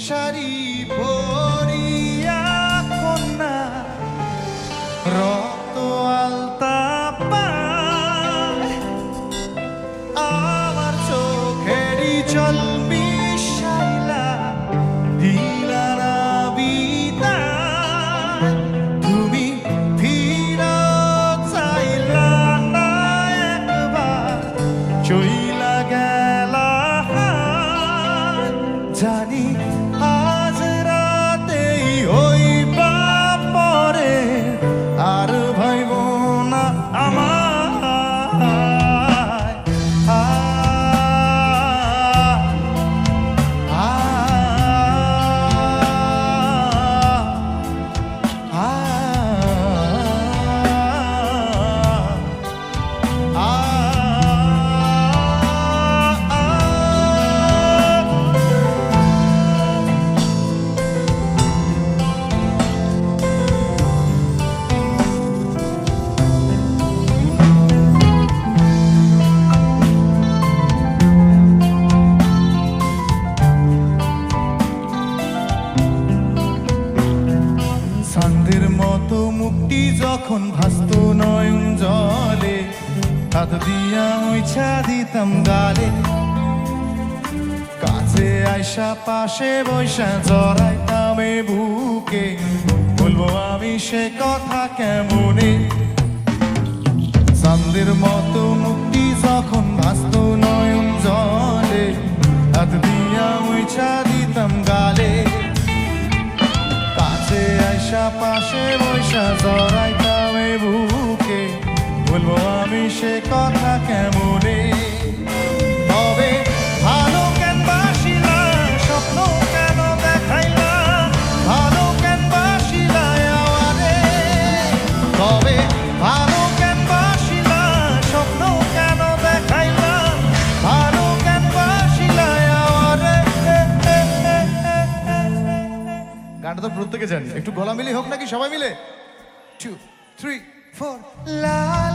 শাড়ি পরিয়া কন্যা রক্ত আলতা পায় আমার চোখেরই জল মিশাইলা দিলা না বিদায় তুমি ফিরত চাইলা না একবার চইলা গেলা জানি আজ রাতেই হইবা পরে আর ভাইব না আমায় চাঁদের মতো মুক্তি যখন ভাসত নয়ন জলে হাত দিয়া মুছা দিতাম গালে কাছে আইসা পাশে বৈশা জড়াইতাম এ বুকে বলবো আমি সে কথা কেমনে চাঁদের মতো মুক্তি যখন ভাসত নয়ন জলে হাত দিয়া মুছা দিতাম গালে আইসা পাশে বৈশা জড়াইতাম এ বুকে বলবো আমি সে কথা কেমনে তবে ভালো কেন বাসিলা স্বপ্ন কেন দেখাইলা ভালো কেন বাসিলা আওয়ারে তবে ভালো কেন বাসিলা স্বপ্ন কেন দেখাইলা ভালো কেন বাসিলা আওয়ারে গানটা তো প্রত্যেকে জানি একটু গলা মিলে হোক নাকি সবাই মিলে 2 3 4 লাল